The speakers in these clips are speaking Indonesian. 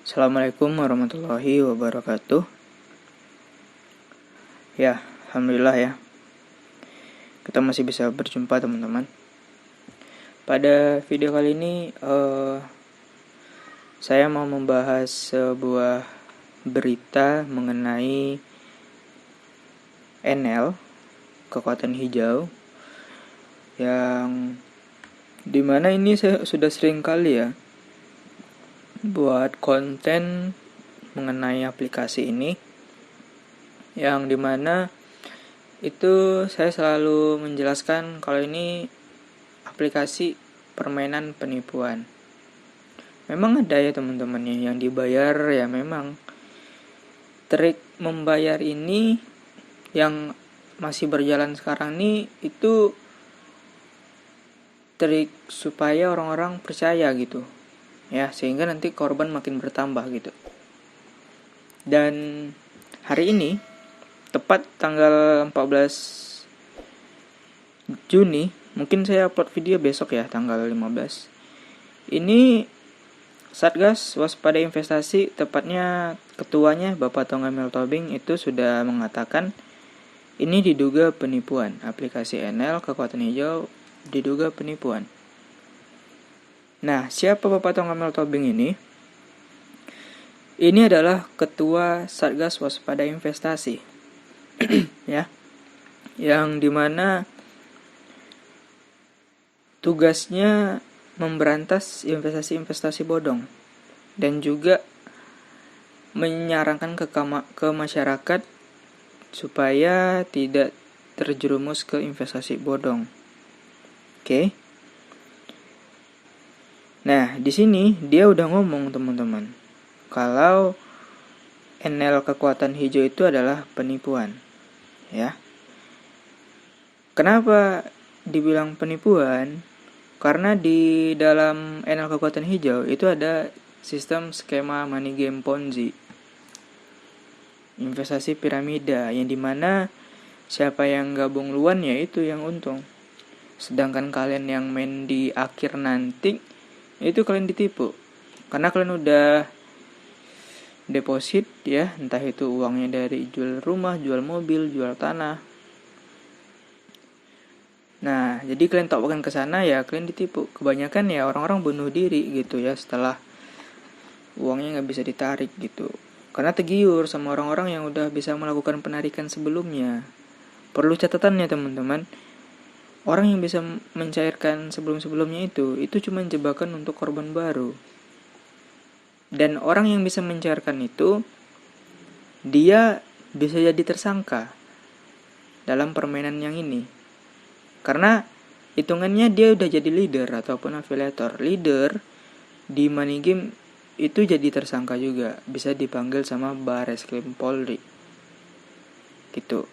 Assalamualaikum warahmatullahi wabarakatuh. Ya, alhamdulillah ya. Kita masih bisa berjumpa teman-teman. Pada video kali ini saya mau membahas sebuah berita mengenai NL, kekuatan hijau, yang dimana ini saya sudah sering kali ya buat konten mengenai aplikasi ini, yang dimana itu saya selalu menjelaskan kalau ini aplikasi permainan penipuan. Memang ada ya teman-teman yang dibayar ya, memang trik membayar ini yang masih berjalan sekarang nih itu trik supaya orang-orang percaya gitu ya, sehingga nanti korban makin bertambah gitu. Dan hari ini tepat tanggal 14 Juni, mungkin saya upload video besok ya, tanggal 15. Ini Satgas Waspada Investasi, tepatnya ketuanya Bapak Tongam Tobing itu sudah mengatakan ini diduga penipuan. Aplikasi NL kekuatan hijau diduga penipuan. Nah, siapa Bapak Tongam Tobing ini? Ini adalah Ketua Satgas Waspada Investasi. Ya. Yang dimana tugasnya memberantas investasi-investasi bodong dan juga menyarankan ke masyarakat supaya tidak terjerumus ke investasi bodong. Oke. Nah, di sini dia udah ngomong teman-teman, kalau NL kekuatan hijau itu adalah penipuan. Ya. Kenapa dibilang penipuan? Karena di dalam NL kekuatan hijau itu ada sistem skema money game Ponzi, investasi piramida, yang dimana siapa yang gabung luan ya itu yang untung. Sedangkan kalian yang main di akhir nanti itu kalian ditipu, karena kalian udah deposit ya, entah itu uangnya dari jual rumah, jual mobil, jual tanah. Nah, jadi kalian tokkan ke sana ya kalian ditipu. Kebanyakan ya orang-orang bunuh diri gitu ya setelah uangnya nggak bisa ditarik gitu, karena tergiur sama orang-orang yang udah bisa melakukan penarikan sebelumnya. Perlu catatannya teman-teman, orang yang bisa mencairkan sebelum-sebelumnya itu cuma jebakan untuk korban baru. Dan orang yang bisa mencairkan itu, dia bisa jadi tersangka dalam permainan yang ini. Karena hitungannya dia udah jadi leader ataupun afiliator. Leader di money game itu jadi tersangka juga, bisa dipanggil sama Bareskrim Polri. Gitu.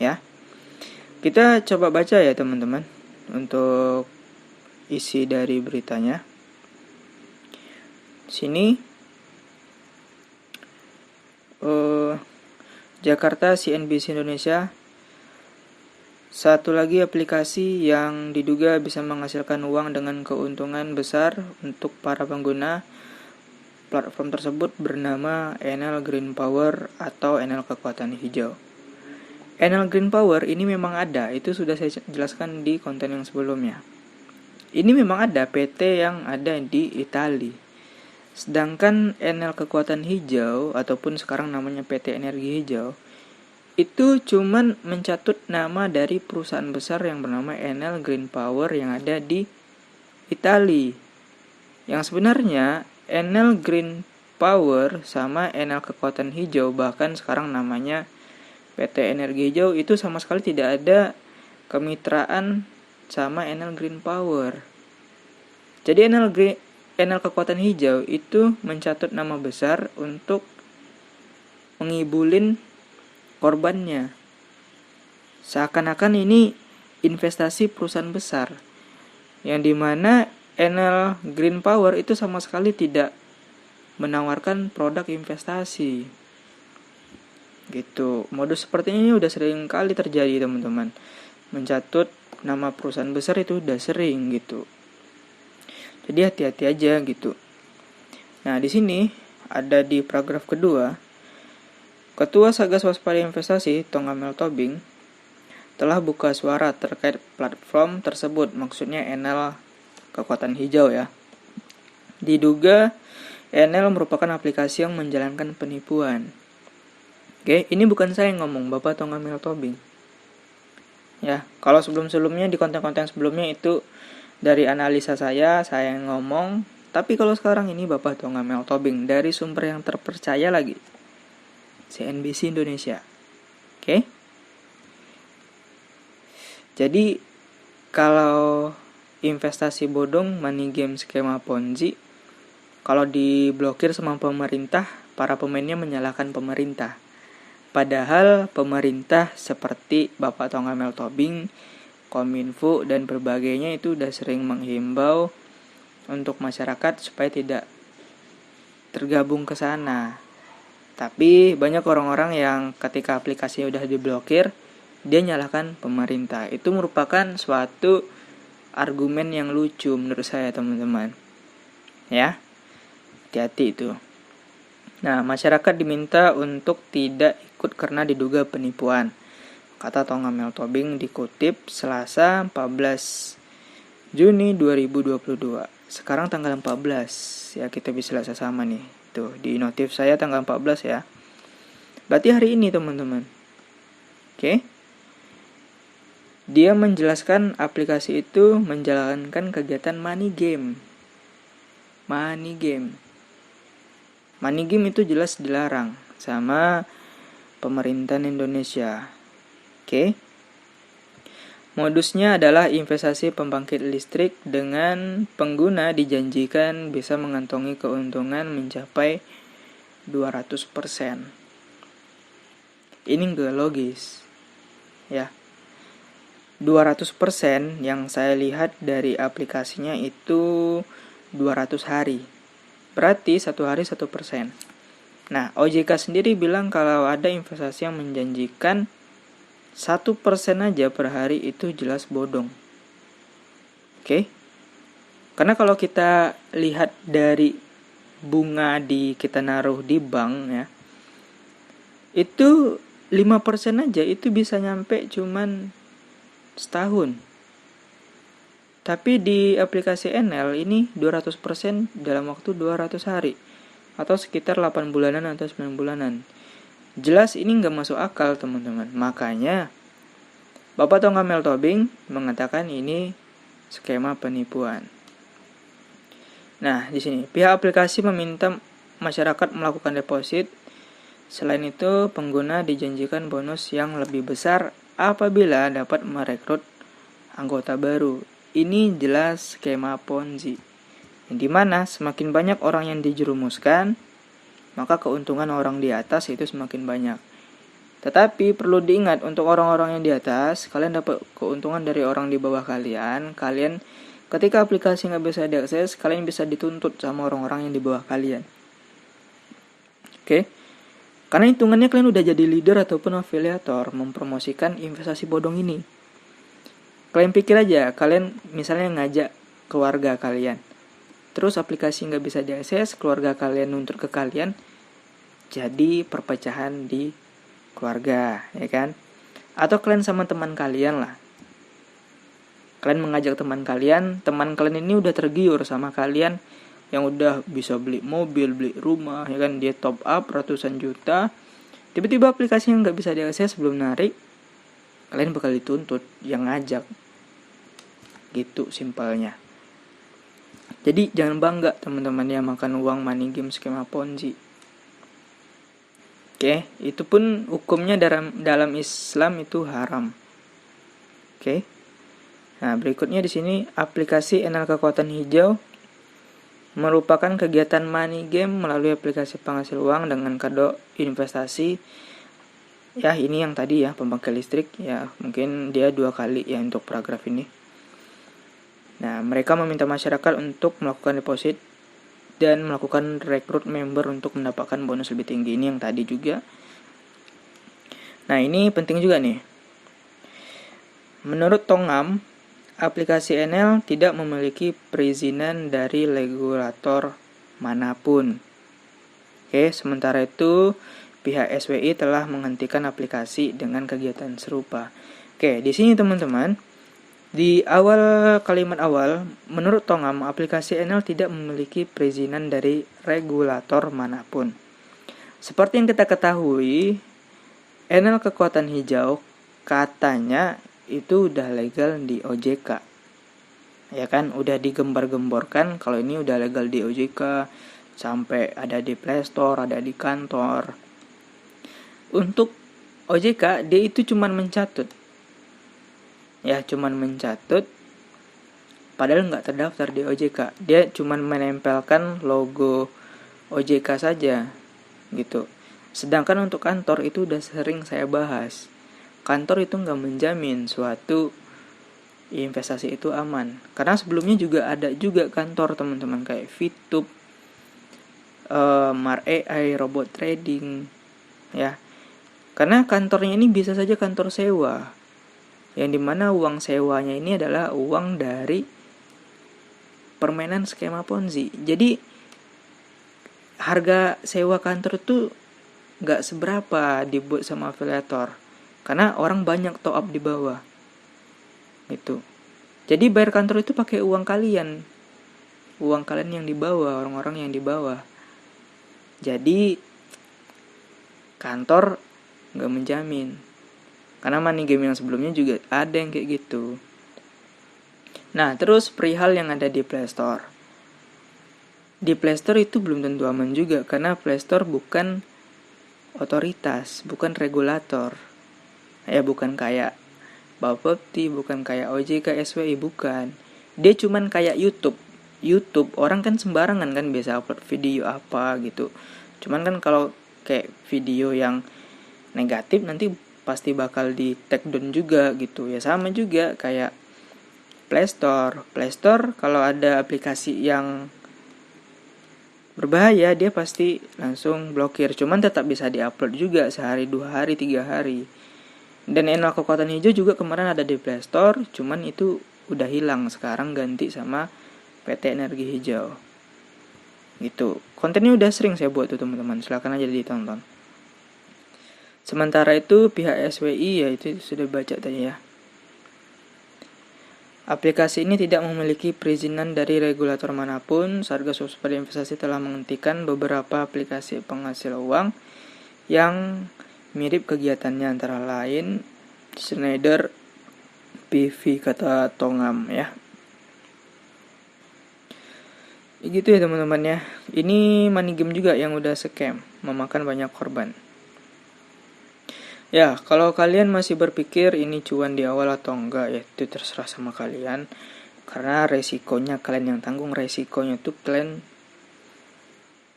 Ya. Kita coba baca ya teman-teman untuk isi dari beritanya. Sini Jakarta, CNBC Indonesia. Satu lagi aplikasi yang diduga bisa menghasilkan uang dengan keuntungan besar untuk para pengguna. Platform tersebut bernama NL Green Power atau NL Kekuatan Hijau. NL Green Power ini memang ada, itu sudah saya jelaskan di konten yang sebelumnya. Ini memang ada PT yang ada di Italia. Sedangkan NL Kekuatan Hijau ataupun sekarang namanya PT Energi Hijau itu cuman mencatut nama dari perusahaan besar yang bernama NL Green Power yang ada di Italia. Yang sebenarnya NL Green Power sama NL Kekuatan Hijau, bahkan sekarang namanya PT Energi Hijau, itu sama sekali tidak ada kemitraan sama NL Green Power. Jadi NL Kekuatan Hijau itu mencatut nama besar untuk mengibulin korbannya. Seakan-akan ini investasi perusahaan besar, yang dimana NL Green Power itu sama sekali tidak menawarkan produk investasi. Gitu. Modus seperti ini udah sering kali terjadi teman-teman. Mencatut nama perusahaan besar itu udah sering gitu. Jadi hati-hati aja gitu. Nah, di sini ada di paragraf kedua. Ketua Satgas Waspada Investasi, Tongam L. Tobing, telah buka suara terkait platform tersebut, maksudnya Enel Kekuatan Hijau ya. Diduga Enel merupakan aplikasi yang menjalankan penipuan. Oke, ini bukan saya yang ngomong, Bapak Tongam L. Tobing. Ya, kalau sebelum-sebelumnya di konten-konten sebelumnya itu dari analisa saya yang ngomong, tapi kalau sekarang ini Bapak Tongam L. Tobing dari sumber yang terpercaya lagi, CNBC Indonesia. Oke? Jadi kalau investasi bodong, money game, skema Ponzi, kalau diblokir sama pemerintah, para pemainnya menyalahkan pemerintah. Padahal pemerintah seperti Bapak Tongam L. Tobing, Kominfo, dan berbagainya itu udah sering menghimbau untuk masyarakat supaya tidak tergabung ke sana. Tapi banyak orang-orang yang ketika aplikasinya udah diblokir, dia nyalahkan pemerintah. Itu merupakan suatu argumen yang lucu menurut saya, teman-teman. Ya, hati-hati itu. Nah, masyarakat diminta untuk tidak ikut karena diduga penipuan, kata Tongam L. Tobing dikutip Selasa 14 Juni 2022. Sekarang tanggal 14, ya kita bisa lihat sama nih. Tuh, di notif saya tanggal 14 ya. Berarti hari ini, teman-teman. Oke. Dia menjelaskan aplikasi itu menjalankan kegiatan money game. Money game itu jelas dilarang sama pemerintahan Indonesia. Oke. Modusnya adalah investasi pembangkit listrik dengan pengguna dijanjikan bisa mengantongi keuntungan mencapai 200%. Ini enggak logis. Ya. 200% yang saya lihat dari aplikasinya itu 200 hari. Berarti 1 hari 1%. Nah, OJK sendiri bilang kalau ada investasi yang menjanjikan 1% aja per hari itu jelas bodong. Oke? Karena kalau kita lihat dari bunga kita naruh di bank ya, itu 5% aja itu bisa nyampe cuman setahun. Tapi di aplikasi Enel ini 200% dalam waktu 200 hari. Atau sekitar 8 bulanan atau 9 bulanan. Jelas ini nggak masuk akal, teman-teman. Makanya Bapak Tongam L. Tobing mengatakan ini skema penipuan. Nah, di sini pihak aplikasi meminta masyarakat melakukan deposit. Selain itu, pengguna dijanjikan bonus yang lebih besar apabila dapat merekrut anggota baru. Ini jelas skema Ponzi, di mana semakin banyak orang yang dijerumuskan, maka keuntungan orang di atas itu semakin banyak. Tetapi perlu diingat untuk orang-orang yang di atas, kalian dapat keuntungan dari orang di bawah kalian. Kalian ketika aplikasi nggak bisa diakses, kalian bisa dituntut sama orang-orang yang di bawah kalian. Oke? Karena hitungannya kalian udah jadi leader ataupun afiliator mempromosikan investasi bodong ini. Kalian pikir aja, kalian misalnya ngajak keluarga kalian, terus aplikasi nggak bisa diakses, keluarga kalian nuntut ke kalian, jadi perpecahan di keluarga, ya kan? Atau kalian sama teman kalian lah. Kalian mengajak teman kalian ini udah tergiur sama kalian, yang udah bisa beli mobil, beli rumah, ya kan, dia top up ratusan juta, tiba-tiba aplikasi yang nggak bisa diakses sebelum narik, kalian bakal dituntut yang ngajak. Gitu simpelnya. Jadi jangan bangga teman-teman yang makan uang money game skema Ponzi. Oke, itu pun hukumnya dalam Islam itu haram. Oke. Nah, berikutnya di sini aplikasi Enel Kekuatan Hijau merupakan kegiatan money game melalui aplikasi penghasil uang dengan kado investasi. Ya, ini yang tadi ya, pembangkit listrik ya, mungkin dia 2 kali ya untuk paragraf ini. Nah, mereka meminta masyarakat untuk melakukan deposit dan melakukan rekrut member untuk mendapatkan bonus lebih tinggi. Ini yang tadi juga. Nah, ini penting juga nih. Menurut Tongam, aplikasi Enel tidak memiliki perizinan dari regulator manapun. Oke, sementara itu pihak SWI telah menghentikan aplikasi dengan kegiatan serupa. Oke, di sini teman-teman, di awal kalimat awal, menurut Tongam, aplikasi NL tidak memiliki perizinan dari regulator manapun. Seperti yang kita ketahui, NL kekuatan hijau katanya itu udah legal di OJK. Ya kan, udah digembar-gemborkan kalau ini udah legal di OJK, sampai ada di Play Store, ada di kantor. Untuk OJK, dia itu cuman mencatut. Ya, cuman mencatut, padahal nggak terdaftar di OJK. Dia cuman menempelkan logo OJK saja, gitu. Sedangkan untuk kantor itu udah sering saya bahas. Kantor itu nggak menjamin suatu investasi itu aman. Karena sebelumnya juga ada juga kantor teman-teman kayak Fitup, Mar AI, Robot Trading, ya. Karena kantornya ini bisa saja kantor sewa, yang dimana uang sewanya ini adalah uang dari permainan skema Ponzi. Jadi harga sewa kantor itu nggak seberapa dibuat sama afiliator, karena orang banyak top up di bawah, gitu. Jadi bayar kantor itu pakai uang kalian yang di bawah, orang-orang yang di bawah. Jadi kantor nggak menjamin. Karena money game yang sebelumnya juga ada yang kayak gitu. Nah, terus perihal yang ada di Play Store. Di Play Store itu belum tentu aman juga, karena Play Store bukan otoritas, bukan regulator. Ya, bukan kayak Bapepti, bukan kayak OJK, SWI, bukan. Dia cuman kayak YouTube. YouTube, orang kan sembarangan kan biasa upload video apa gitu. Cuman kan kalau kayak video yang negatif nanti pasti bakal di take down juga gitu. Ya sama juga kayak Play Store. Play Store kalau ada aplikasi yang berbahaya dia pasti langsung blokir. Cuman tetap bisa diupload juga sehari, 2 hari, 3 hari. Dan NL kekuatan hijau juga kemarin ada di Play Store, cuman itu udah hilang, sekarang ganti sama PT Energi Hijau. Gitu. Kontennya udah sering saya buat tuh teman-teman, silakan aja ditonton. Sementara itu pihak SWI, ya itu sudah baca tadi ya. Aplikasi ini tidak memiliki perizinan dari regulator manapun. Satgas Waspada Investasi telah menghentikan beberapa aplikasi penghasil uang yang mirip kegiatannya, antara lain Schneider PV, kata Tongam ya. Gitu ya teman-teman ya. Ini money game juga yang udah scam, memakan banyak korban. Ya, kalau kalian masih berpikir ini cuan di awal atau enggak, ya itu terserah sama kalian. Karena resikonya kalian yang tanggung, resikonya tuh kalian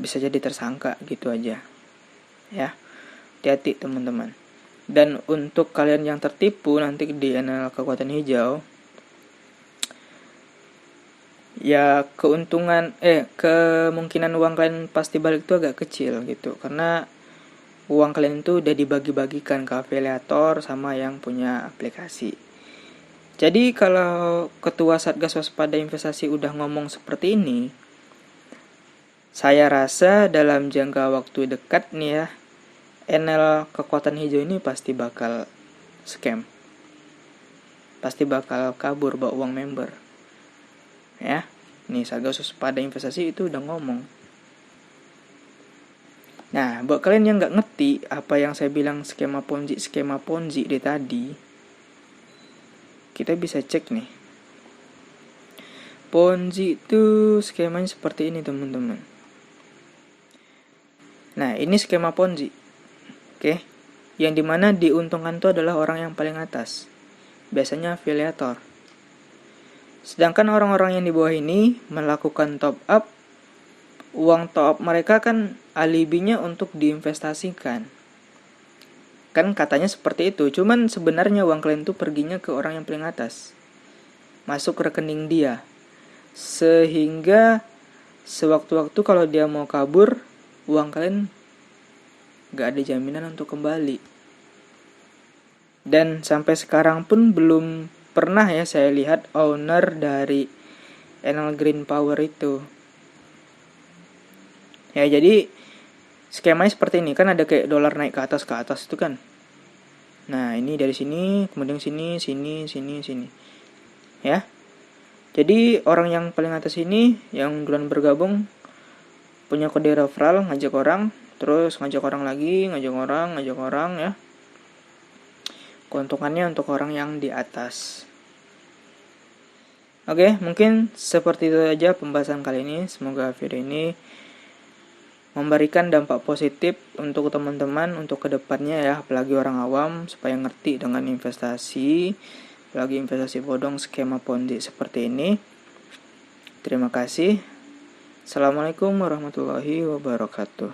bisa jadi tersangka gitu aja. Ya, hati-hati teman-teman. Dan untuk kalian yang tertipu nanti di NL kekuatan hijau, ya kemungkinan uang kalian pasti balik itu agak kecil gitu, karena uang kalian itu udah dibagi-bagikan ke afiliator sama yang punya aplikasi. Jadi kalau Ketua Satgas Waspada Investasi udah ngomong seperti ini, saya rasa dalam jangka waktu dekat nih ya, NL kekuatan hijau ini pasti bakal scam. Pasti bakal kabur bawa uang member. Ya, nih Satgas Waspada Investasi itu udah ngomong. Nah, buat kalian yang nggak ngerti apa yang saya bilang skema Ponzi dari tadi, kita bisa cek nih. Ponzi itu skemanya seperti ini teman-teman. Nah, ini skema Ponzi. Oke. Yang dimana diuntungkan itu adalah orang yang paling atas. Biasanya afiliator. Sedangkan orang-orang yang di bawah ini melakukan top up. Uang top up mereka kan alibinya untuk diinvestasikan. Kan katanya seperti itu. Cuman sebenarnya uang kalian tuh perginya ke orang yang paling atas. Masuk ke rekening dia. Sehingga sewaktu-waktu kalau dia mau kabur, uang kalian gak ada jaminan untuk kembali. Dan sampai sekarang pun belum pernah ya saya lihat owner dari Enel Green Power itu. Ya jadi skemanya seperti ini, kan ada kayak dolar naik ke atas itu kan. Nah, ini dari sini, kemudian sini, ya. Jadi orang yang paling atas ini yang duluan bergabung punya kode referral, ngajak orang, terus ngajak orang lagi, ngajak orang ya. Keuntungannya untuk orang yang di atas. Oke, mungkin seperti itu aja pembahasan kali ini. Semoga video ini memberikan dampak positif untuk teman-teman untuk kedepannya ya, apalagi orang awam supaya ngerti dengan investasi, apalagi investasi bodong, skema Ponzi seperti ini. Terima kasih. Assalamualaikum warahmatullahi wabarakatuh.